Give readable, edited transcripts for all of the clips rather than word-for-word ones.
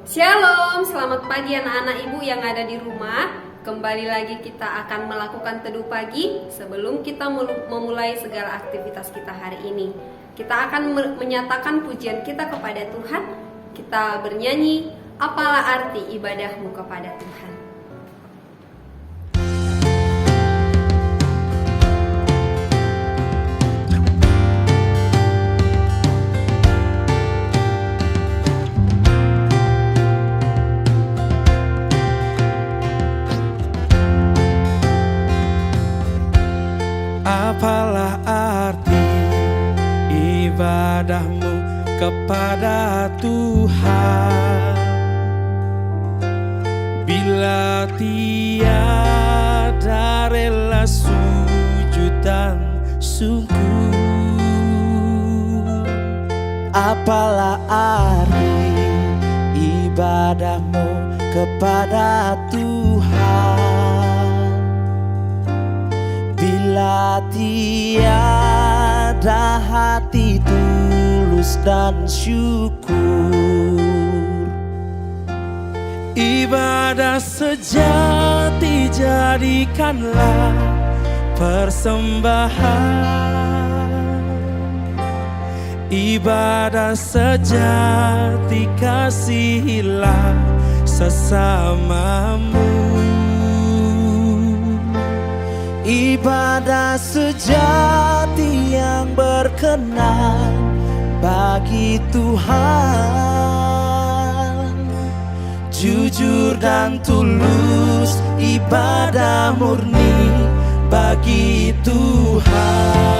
Shalom, selamat pagi anak-anak ibu yang ada di rumah. Kembali lagi kita akan melakukan teduh pagi sebelum kita memulai segala aktivitas kita hari ini. Kita akan menyatakan pujian kita kepada Tuhan. Kita bernyanyi, apalah arti ibadahmu kepada Tuhan. Apalah arti ibadahmu kepada Tuhan bila tiada rela sujud dan syukur? Apalah arti ibadahmu kepada Tuhan bila tiada hati tulus dan syukur? Ibadah sejati jadikanlah persembahan. Ibadah sejati kasihilah sesamamu. Ibadah sejati yang berkenan bagi Tuhan, jujur dan tulus, ibadah murni bagi Tuhan.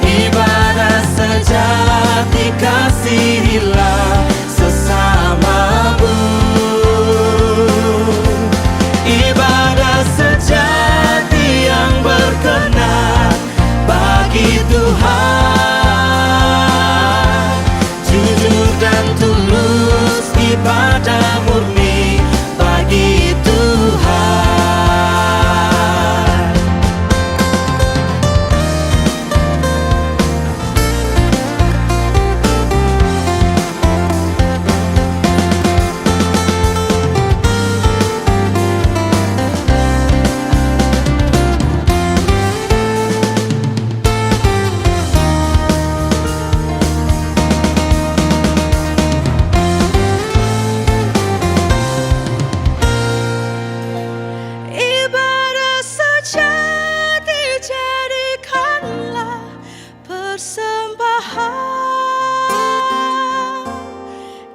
Ibadah sejati kasihilah sesamamu. Ibadah sejati yang berkenan bagi Tuhan, jujur dan tulus, ibadah murni bagi Tuhan.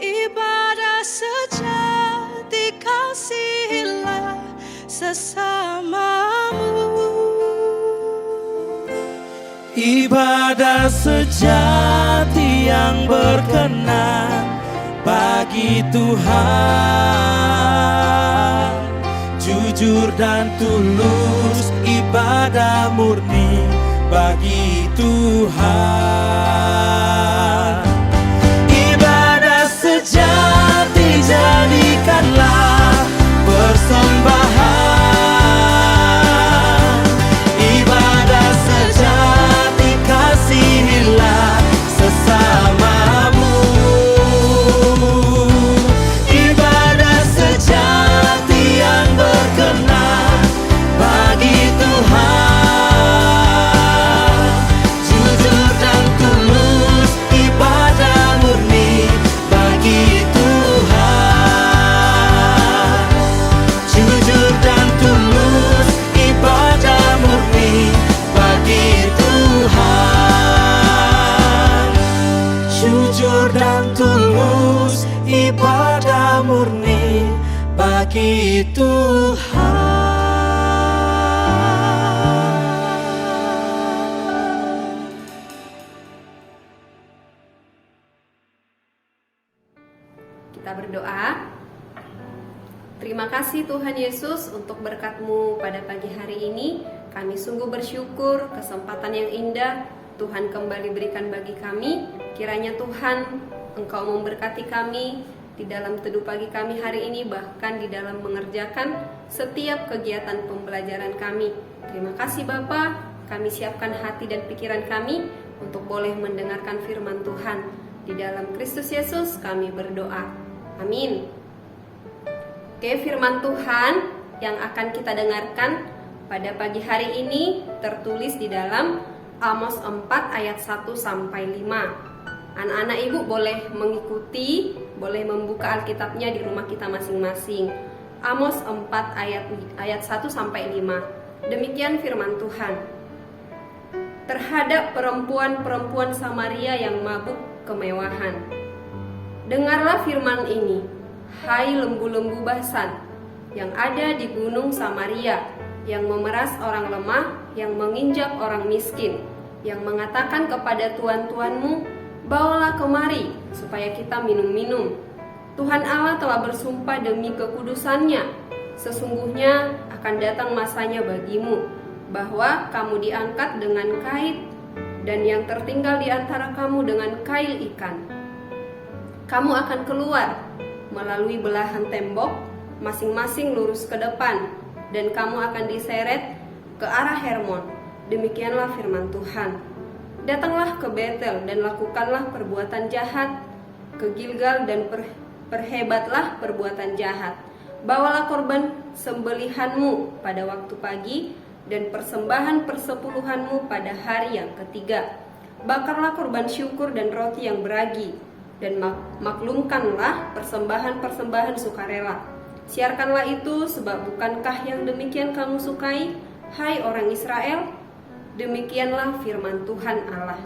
Ibadah sejati kasihilah sesamamu. Ibadah sejati yang berkenan bagi Tuhan, jujur dan tulus, ibadah murni bagi Tuhan. Ibadah sejati jadikanlah persembahan. Ibadah sejati kasihilah sesamamu. Ibadah sejati yang berkenan bagi Tuhan, jujur dan tulus, bagi Tuhan. Kita berdoa. Terima kasih Tuhan Yesus untuk berkat-Mu pada pagi hari ini. Kami sungguh bersyukur kesempatan yang indah Tuhan kembali berikan bagi kami. Kiranya Tuhan Engkau memberkati kami di dalam teduh pagi kami hari ini, bahkan di dalam mengerjakan setiap kegiatan pembelajaran kami. Terima kasih Bapa. Kami siapkan hati dan pikiran kami untuk boleh mendengarkan firman Tuhan. Di dalam Kristus Yesus kami berdoa. Amin. Oke, firman Tuhan yang akan kita dengarkan pada pagi hari ini tertulis di dalam Amos 4 ayat 1 sampai 5. Anak-anak ibu boleh mengikuti, boleh membuka Alkitabnya di rumah kita masing-masing. Amos 4 ayat 1 sampai 5. Demikian firman Tuhan. Terhadap perempuan-perempuan Samaria yang mabuk kemewahan, dengarlah firman ini, hai lembu-lembu Basan yang ada di gunung Samaria, yang memeras orang lemah, yang menginjak orang miskin, yang mengatakan kepada tuan-tuanmu, bawalah kemari supaya kita minum-minum. Tuhan Allah telah bersumpah demi kekudusannya, sesungguhnya akan datang masanya bagimu, bahwa kamu diangkat dengan kait, dan yang tertinggal di antara kamu dengan kail ikan. Kamu akan keluar melalui belahan tembok, masing-masing lurus ke depan, dan kamu akan diseret ke arah Hermon. Demikianlah firman Tuhan. Datanglah ke Betel dan lakukanlah perbuatan jahat, ke Gilgal dan perhebatlah perbuatan jahat. Bawalah korban sembelihanmu pada waktu pagi, dan persembahan persepuluhanmu pada hari yang ketiga. Bakarlah korban syukur dan roti yang beragi, dan maklumkanlah persembahan-persembahan sukarela. Siarkanlah itu, sebab bukankah yang demikian kamu sukai, hai orang Israel? Demikianlah firman Tuhan Allah.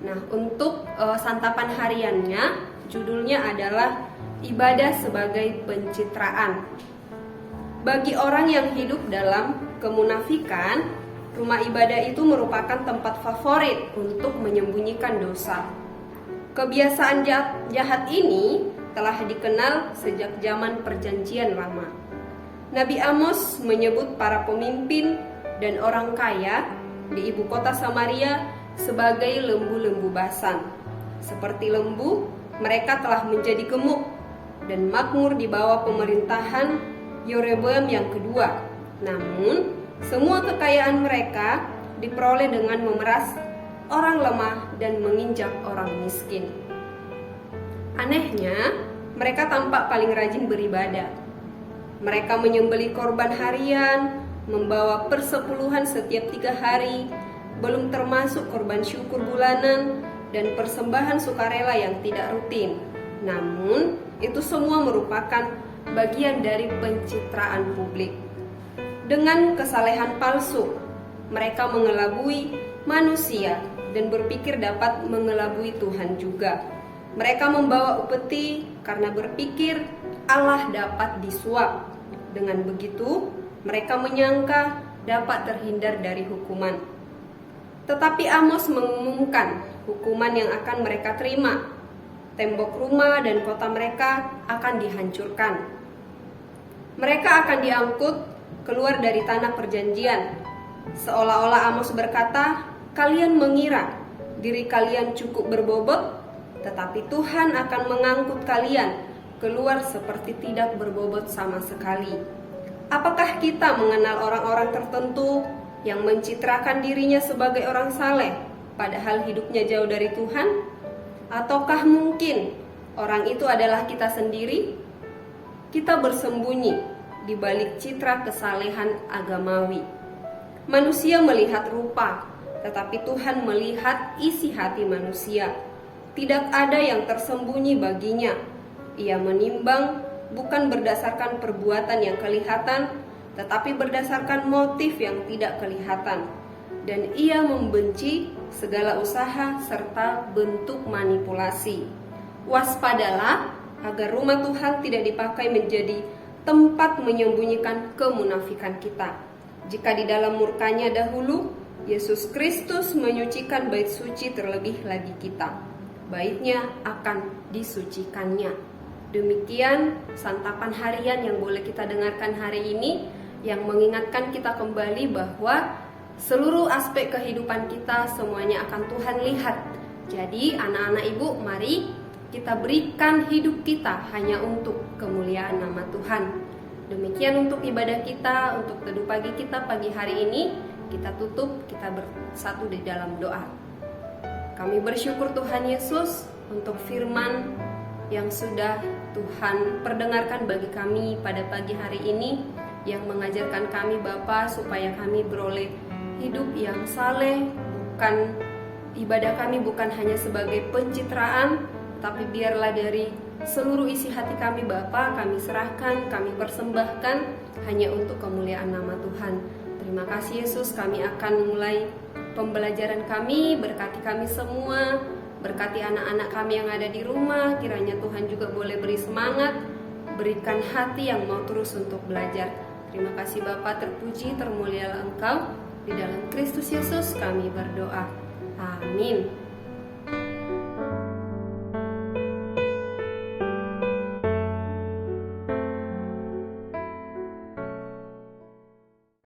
Nah, untuk santapan hariannya, judulnya adalah ibadah sebagai pencitraan. Bagi orang yang hidup dalam kemunafikan, rumah ibadah itu merupakan tempat favorit untuk menyembunyikan dosa. Kebiasaan jahat ini telah dikenal sejak zaman Perjanjian Lama. Nabi Amos menyebut para pemimpin dan orang kaya di ibu kota Samaria sebagai lembu-lembu Basan. Seperti lembu, mereka telah menjadi gemuk dan makmur di bawah pemerintahan Yeroboam yang kedua. Namun, semua kekayaan mereka diperoleh dengan memeras orang lemah dan menginjak orang miskin. Anehnya, mereka tampak paling rajin beribadah. Mereka menyembelih korban harian, membawa persepuluhan setiap 3 hari, belum termasuk korban syukur bulanan dan persembahan sukarela yang tidak rutin. Namun, itu semua merupakan bagian dari pencitraan publik. Dengan kesalehan palsu, mereka mengelabui manusia dan berpikir dapat mengelabui Tuhan juga. Mereka membawa upeti karena berpikir Allah dapat disuap. Dengan begitu, mereka menyangka dapat terhindar dari hukuman. Tetapi Amos mengumumkan hukuman yang akan mereka terima. Tembok rumah dan kota mereka akan dihancurkan. Mereka akan diangkut keluar dari tanah perjanjian. Seolah-olah Amos berkata, kalian mengira diri kalian cukup berbobot, tetapi Tuhan akan mengangkut kalian keluar seperti tidak berbobot sama sekali. Apakah kita mengenal orang-orang tertentu yang mencitrakan dirinya sebagai orang saleh, padahal hidupnya jauh dari Tuhan? Ataukah mungkin orang itu adalah kita sendiri? Kita bersembunyi di balik citra kesalehan agamawi. Manusia melihat rupa, tetapi Tuhan melihat isi hati manusia. Tidak ada yang tersembunyi baginya. Ia menimbang bukan berdasarkan perbuatan yang kelihatan, tetapi berdasarkan motif yang tidak kelihatan. Dan ia membenci segala usaha serta bentuk manipulasi. Waspadalah agar rumah Tuhan tidak dipakai menjadi tempat menyembunyikan kemunafikan kita. Jika di dalam murkanya dahulu, Yesus Kristus menyucikan bait suci terlebih lagi kita. Baitnya akan disucikannya. Demikian santapan harian yang boleh kita dengarkan hari ini, yang mengingatkan kita kembali bahwa seluruh aspek kehidupan kita semuanya akan Tuhan lihat. Jadi anak-anak ibu, mari kita berikan hidup kita hanya untuk kemuliaan nama Tuhan. Demikian untuk ibadah kita, untuk teduh pagi kita pagi hari ini. Kita tutup, kita bersatu di dalam doa. Kami bersyukur Tuhan Yesus untuk firman yang sudah Tuhan perdengarkan bagi kami pada pagi hari ini, yang mengajarkan kami Bapa supaya kami beroleh hidup yang saleh, bukan ibadah kami bukan hanya sebagai pencitraan, tapi biarlah dari seluruh isi hati kami Bapa, kami serahkan, kami persembahkan hanya untuk kemuliaan nama Tuhan. Terima kasih Yesus, kami akan mulai pembelajaran kami. Berkati kami semua, berkati anak-anak kami yang ada di rumah. Kiranya Tuhan juga boleh beri semangat, berikan hati yang mau terus untuk belajar. Terima kasih Bapa, terpuji, termulialah Engkau. Di dalam Kristus Yesus kami berdoa. Amin.